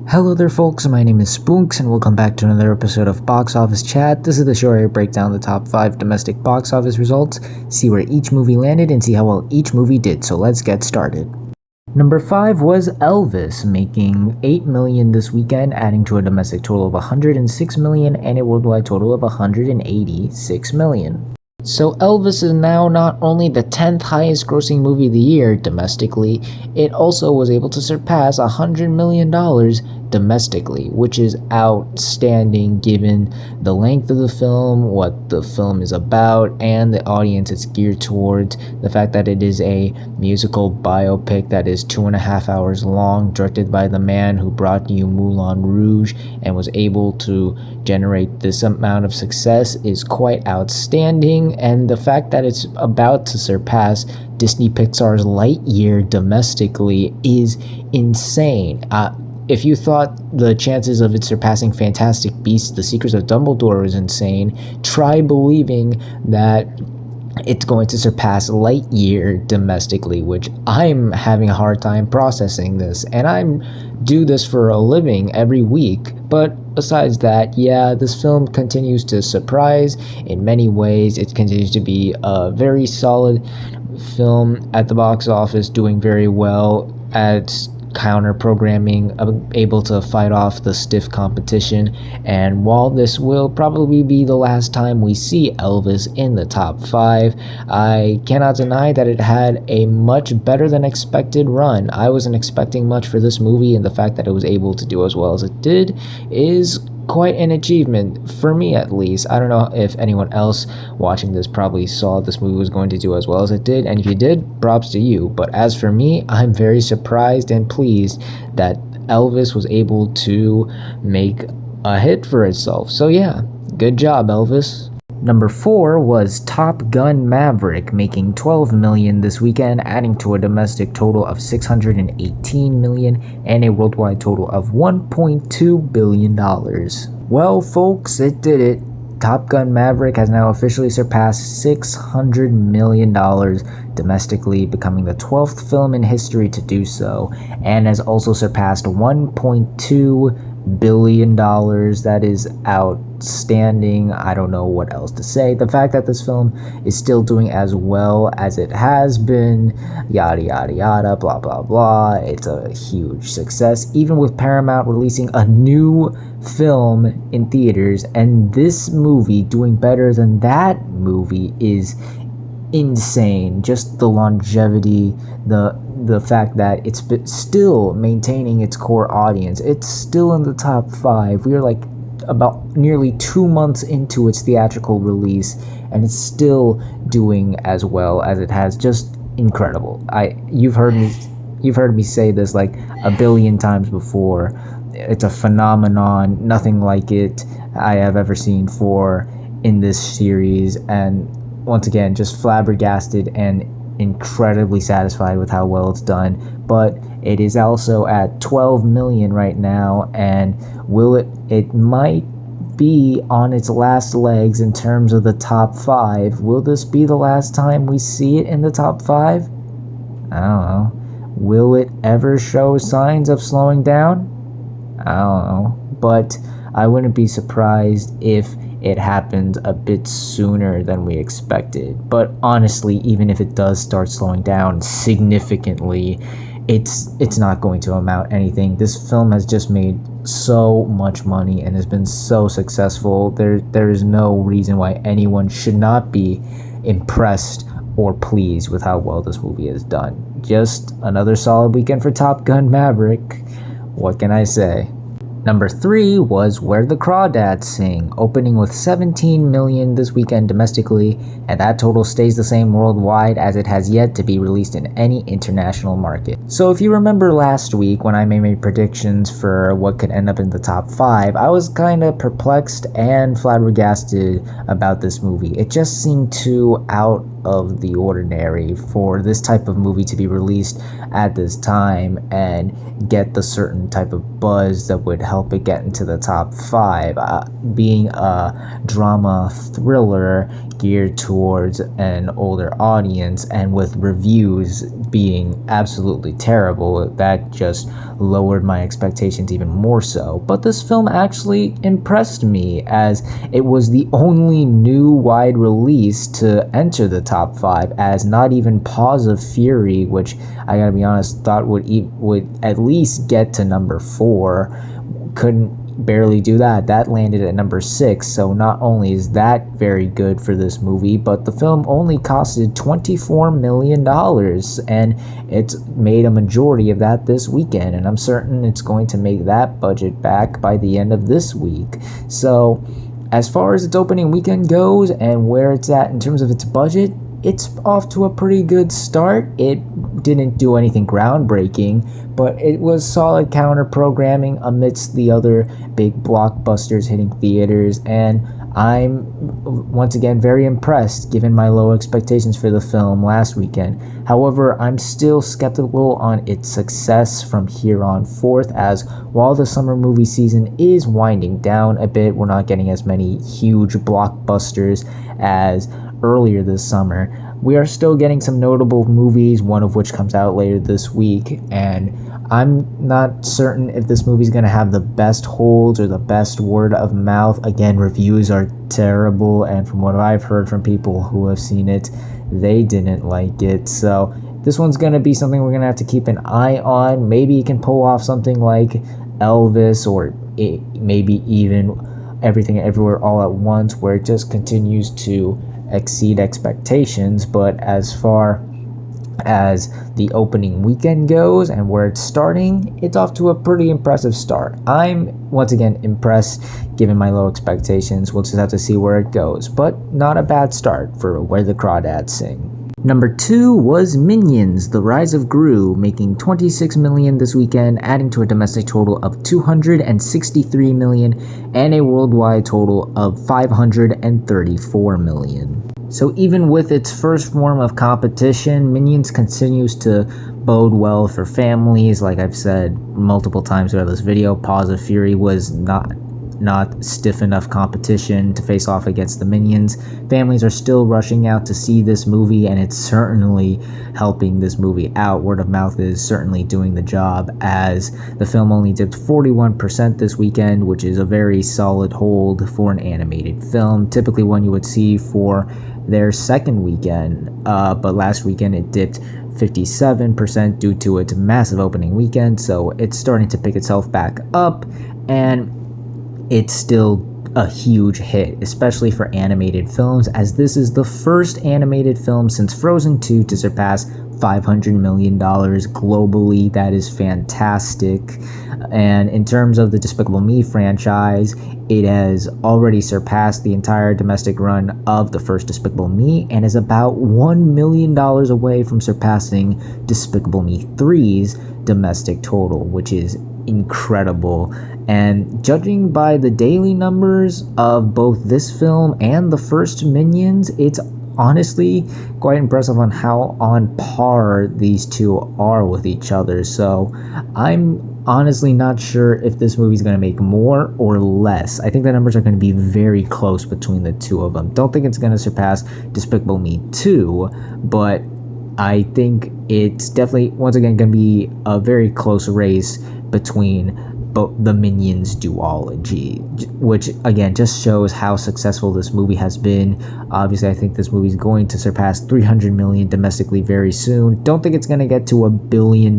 Hello there folks, my name is Spoonks and welcome back to another episode of Box Office Chat. This is the show where I break down the top 5 domestic box office results, see where each movie landed, and see how well each movie did, so let's get started. Number 5 was Elvis, making $8 million this weekend, adding to a domestic total of $106 million and a worldwide total of $186 million. So Elvis is now not only the 10th highest grossing movie of the year domestically, it also was able to surpass $100 million domestically, which is outstanding given the length of the film, what the film is about, and the audience it's geared towards. The fact that it is a musical biopic that is 2.5 hours long, directed by the man who brought you Moulin Rouge and was able to generate this amount of success is quite outstanding. And the fact that it's about to surpass Disney Pixar's Lightyear domestically is insane. If you thought the chances of it surpassing Fantastic Beasts: The Secrets of Dumbledore was insane, try believing that it's going to surpass Lightyear domestically, which I'm having a hard time processing this, and I do this for a living every week. But besides that, yeah, this film continues to surprise in many ways. It continues to be a very solid film at the box office, doing very well at counter programming, able to fight off the stiff competition. And while this will probably be the last time we see Elvis in the top 5, I cannot deny that it had a much better than expected run. I wasn't expecting much for this movie, and the fact that it was able to do as well as it did is quite an achievement, for me at least. I don't know if anyone else watching this probably saw this movie was going to do as well as it did, and if you did, props to you. But as for me, I'm very surprised and pleased that Elvis was able to make a hit for itself. So yeah, good job, Elvis. Number 4 was Top Gun Maverick, making $12 million this weekend, adding to a domestic total of $618 million and a worldwide total of $1.2 billion. Well, folks, it did it. Top Gun Maverick has now officially surpassed $600 million domestically, becoming the 12th film in history to do so, and has also surpassed $1.2 billion. That is outstanding. I don't know what else to say. The fact that this film is still doing as well as it has been, yada yada yada, blah blah blah, it's a huge success, even with Paramount releasing a new film in theaters, and this movie doing better than that movie is insane. Just the longevity, the fact that it's still maintaining its core audience. It's still in the top 5. We are like about nearly 2 months into its theatrical release, and it's still doing as well as it has. Just incredible. You've heard me say this like a billion times before. It's a phenomenon, nothing like it I have ever seen in this series, and once again, just flabbergasted and incredibly satisfied with how well it's done. But it is also at 12 million right now, and it might be on its last legs in terms of the top 5. Will this be the last time we see it in the top 5? I don't know. Will it ever show signs of slowing down? I don't know. But I wouldn't be surprised if it happened a bit sooner than we expected. But honestly, even if it does start slowing down significantly, it's not going to amount to anything. This film has just made so much money and has been so successful. There is no reason why anyone should not be impressed or pleased with how well this movie has done. Just another solid weekend for Top Gun Maverick. What can I say? Number 3 was Where the Crawdads Sing, opening with $17 million this weekend domestically, and that total stays the same worldwide as it has yet to be released in any international market. So if you remember last week when I made my predictions for what could end up in the top 5, I was kind of perplexed and flabbergasted about this movie. It just seemed too out of the ordinary for this type of movie to be released at this time and get the certain type of buzz that would help it get into the top 5. Being a drama thriller, geared towards an older audience, and with reviews being absolutely terrible, that just lowered my expectations even more so. But this film actually impressed me, as it was the only new wide release to enter the top 5, as not even Paws of Fury, which I gotta be honest thought would at least get to number 4, couldn't barely do that. That landed at number 6, so not only is that very good for this movie, but the film only costed $24 million, and it's made a majority of that this weekend, and I'm certain it's going to make that budget back by the end of this week. So as far as its opening weekend goes and where it's at in terms of its budget, it's off to a pretty good start. It didn't do anything groundbreaking, but it was solid counter programming amidst the other big blockbusters hitting theaters, and I'm once again very impressed given my low expectations for the film last weekend. However, I'm still skeptical on its success from here on forth, as while the summer movie season is winding down a bit, we're not getting as many huge blockbusters as earlier this summer. We are still getting some notable movies, one of which comes out later this week, and I'm not certain if this movie is going to have the best holds or the best word of mouth. Again, reviews are terrible, and from what I've heard from people who have seen it, they didn't like it. So this one's going to be something we're going to have to keep an eye on. Maybe it can pull off something like Elvis, or maybe even Everything Everywhere All at Once, where it just continues to exceed expectations. But as far as the opening weekend goes and where it's starting, it's off to a pretty impressive start. I'm once again impressed given my low expectations. We'll just have to see where it goes, but not a bad start for Where the Crawdads Sing. Number 2 was Minions: The Rise of Gru, making $26 million this weekend, adding to a domestic total of $263 million and a worldwide total of $534 million. So even with its first form of competition, Minions continues to bode well for families. Like I've said multiple times throughout this video, Paws of Fury was not stiff enough competition to face off against the Minions. Families are still rushing out to see this movie, and it's certainly helping this movie out. Word of mouth is certainly doing the job, as the film only dipped 41% this weekend, which is a very solid hold for an animated film, typically one you would see for their second weekend, but last weekend it dipped 57% due to its massive opening weekend. So it's starting to pick itself back up, and it's still a huge hit, especially for animated films, as this is the first animated film since Frozen 2 to surpass $500 million globally. That is fantastic. And in terms of the Despicable Me franchise, it has already surpassed the entire domestic run of the first Despicable Me, and is about $1 million away from surpassing Despicable Me 3's domestic total, which is incredible. And judging by the daily numbers of both this film and the first Minions, it's honestly quite impressive on how on par these two are with each other. So I'm honestly not sure if this movie's going to make more or less. I think the numbers are going to be very close between the two of them. Don't think it's going to surpass Despicable Me 2, but I think it's definitely once again going to be a very close race between the Minions duology, which again just shows how successful this movie has been. Obviously, I think this movie is going to surpass $300 million domestically very soon. Don't think it's going to get to $1 billion.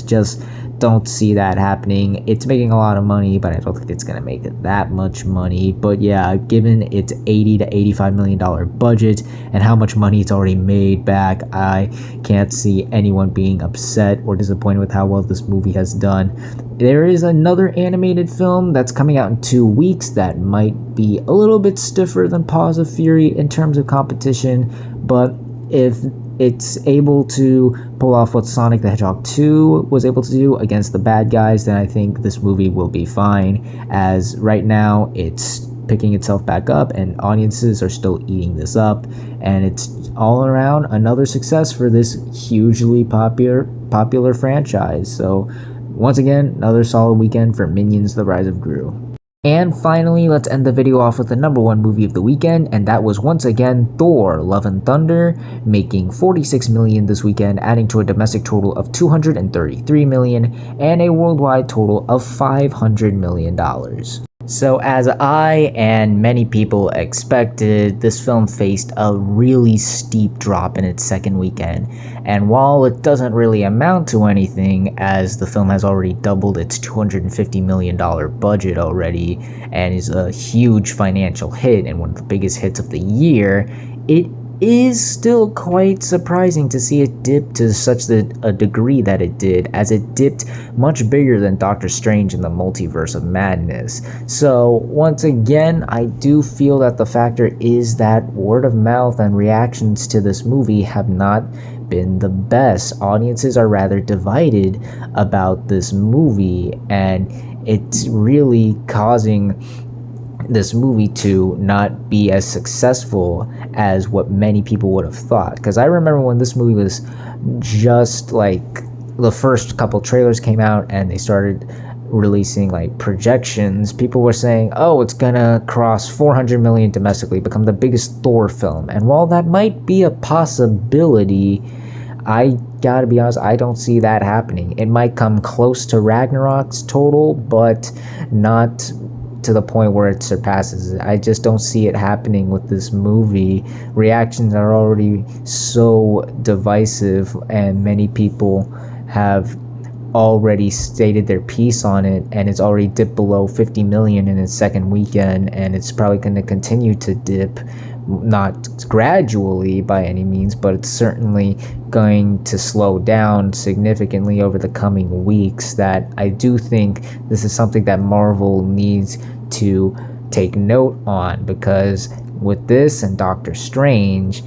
Just don't see that happening. It's making a lot of money, but I don't think it's going to make it that much money. But yeah, given its $80 to $85 million budget and how much money it's already made back, I can't see anyone being upset or disappointed with how well this movie has done. There is another animated film that's coming out in 2 weeks that might be a little bit stiffer than Paws of Fury in terms of competition, but if it's able to pull off what Sonic the Hedgehog 2 was able to do against the bad guys, then I think this movie will be fine, as right now it's picking itself back up and audiences are still eating this up, and it's all around another success for this hugely popular franchise. So once again, another solid weekend for Minions: The Rise of Gru. And finally, let's end the video off with the number one movie of the weekend, and that was once again Thor: Love and Thunder, making 46 million this weekend, adding to a domestic total of 233 million and a worldwide total of $500 million. So as I and many people expected, this film faced a really steep drop in its second weekend. And while it doesn't really amount to anything, as the film has already doubled its $250 million budget already and is a huge financial hit and one of the biggest hits of the year, it is still quite surprising to see it dip to such a degree that it did, as it dipped much bigger than Doctor Strange in the Multiverse of Madness. So once again, I do feel that the factor is that word of mouth and reactions to this movie have not been the best. Audiences are rather divided about this movie, and it's really causing this movie to not be as successful as what many people would have thought. Because I remember when this movie was just like the first couple trailers came out and they started releasing like projections, people were saying, oh, it's gonna cross 400 million domestically, become the biggest Thor film. And while that might be a possibility, I gotta be honest, I don't see that happening. It might come close to Ragnarok's total, but not to the point where it surpasses it. I just don't see it happening with this movie. Reactions are already so divisive, and many people have already stated their piece on it, and it's already dipped below 50 million in its second weekend, and it's probably going to continue to dip, not gradually by any means, but it's certainly going to slow down significantly over the coming weeks. That I do think this is something that Marvel needs to take note on, because with this and Doctor Strange,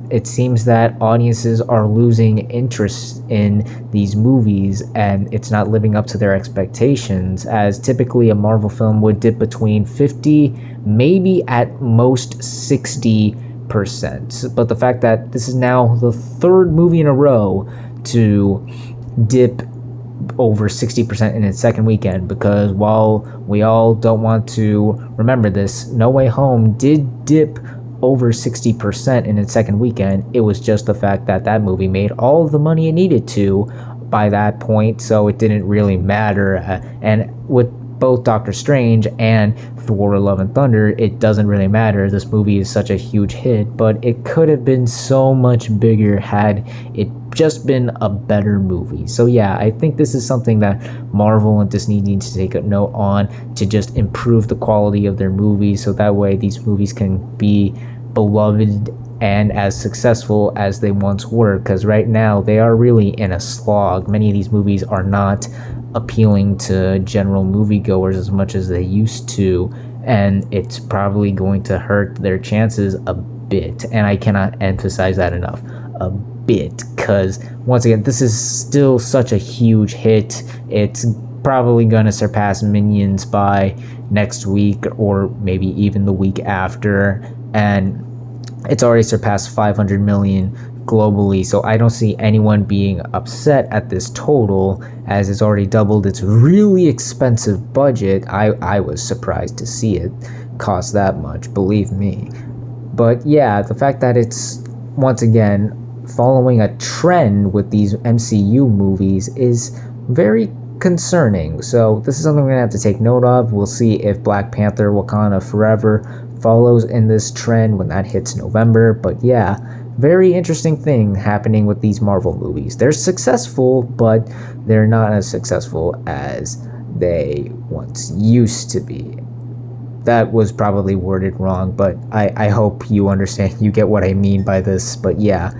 it seems that audiences are losing interest in these movies, and it's not living up to their expectations, as typically a Marvel film would dip between 50, maybe at most 60%. But the fact that this is now the third movie in a row to dip over 60% in its second weekend, because while we all don't want to remember this, No Way Home did dip over 60% in its second weekend. It was just the fact that that movie made all of the money it needed to by that point, so it didn't really matter. And with both Doctor Strange and Thor: Love and Thunder, it doesn't really matter. This movie is such a huge hit, but it could have been so much bigger had it just been a better movie. So yeah, I think this is something that Marvel and Disney needs to take a note on, to just improve the quality of their movies, so that way these movies can be beloved and as successful as they once were, because right now they are really in a slog. Many of these movies are not appealing to general moviegoers as much as they used to, and it's probably going to hurt their chances a bit. And I cannot emphasize that enough, a bit, because once again, this is still such a huge hit. It's probably gonna surpass Minions by next week, or maybe even the week after, and it's already surpassed 500 million globally, so I don't see anyone being upset at this total, as it's already doubled its really expensive budget. I was surprised to see it cost that much, believe me. But yeah, the fact that it's once again following a trend with these MCU movies is very concerning. So this is something we're gonna have to take note of. We'll see if Black Panther: Wakanda Forever follows in this trend when that hits November. But yeah, very interesting thing happening with these Marvel movies. They're successful, but they're not as successful as they once used to be. That was probably worded wrong, but I hope you understand, you get what I mean by this. But yeah,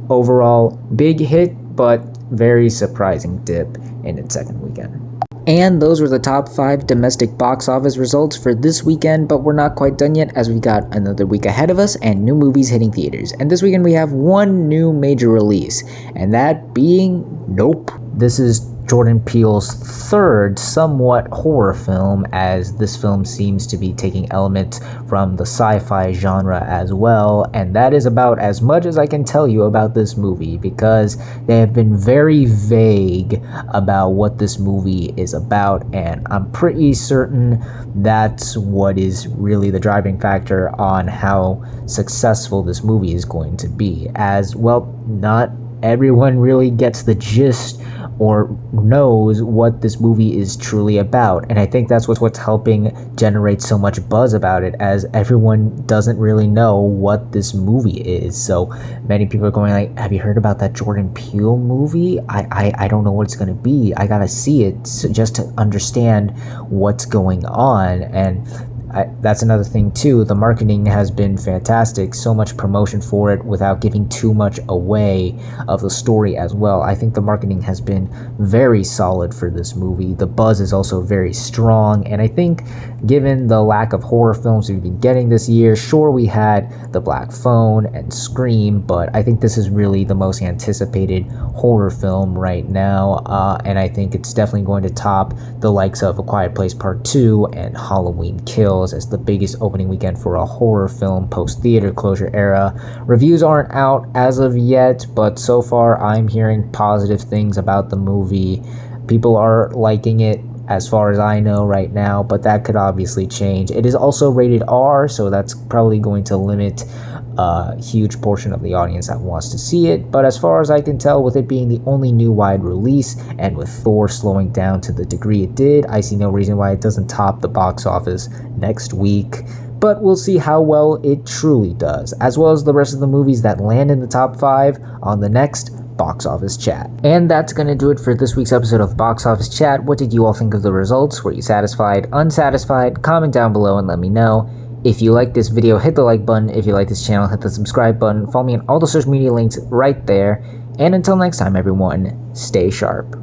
overall, big hit, but very surprising dip in its second weekend. And those were the top 5 domestic box office results for this weekend, but we're not quite done yet, as we got another week ahead of us and new movies hitting theaters. And this weekend we have one new major release, and that being Nope. this is Jordan Peele's third somewhat horror film, as this film seems to be taking elements from the sci-fi genre as well, and that is about as much as I can tell you about this movie, because they have been very vague about what this movie is about, and I'm pretty certain that's what is really the driving factor on how successful this movie is going to be. As well, not everyone really gets the gist or knows what this movie is truly about, and I think that's what's helping generate so much buzz about it, as everyone doesn't really know what this movie is. So many people are going like, have you heard about that Jordan Peele movie? I don't know what it's going to be. I gotta see it just to understand what's going on. And that's another thing too. The marketing has been fantastic. So much promotion for it without giving too much away of the story as well. I think the marketing has been very solid for this movie. The buzz is also very strong, and I think given the lack of horror films we've been getting this year, sure, we had The Black Phone and Scream, but I think this is really the most anticipated horror film right now, and I think it's definitely going to top the likes of A Quiet Place Part 2 and Halloween Kills as the biggest opening weekend for a horror film post-theater closure era. Reviews aren't out as of yet, but so far I'm hearing positive things about the movie. People are liking it as far as I know right now, but that could obviously change. It is also rated R, so that's probably going to limit a huge portion of the audience that wants to see it. But as far as I can tell, with it being the only new wide release, and with Thor slowing down to the degree it did, I see no reason why it doesn't top the box office next week. But we'll see how well it truly does, as well as the rest of the movies that land in the top 5 on the next Box Office Chat. And that's gonna do it for this week's episode of Box Office Chat. What did you all think of the results? Were you satisfied, unsatisfied? Comment down below and let me know. If you like this video, hit the like button. If you like this channel, hit the subscribe button. Follow me on all the social media links right there. And until next time, everyone, stay sharp.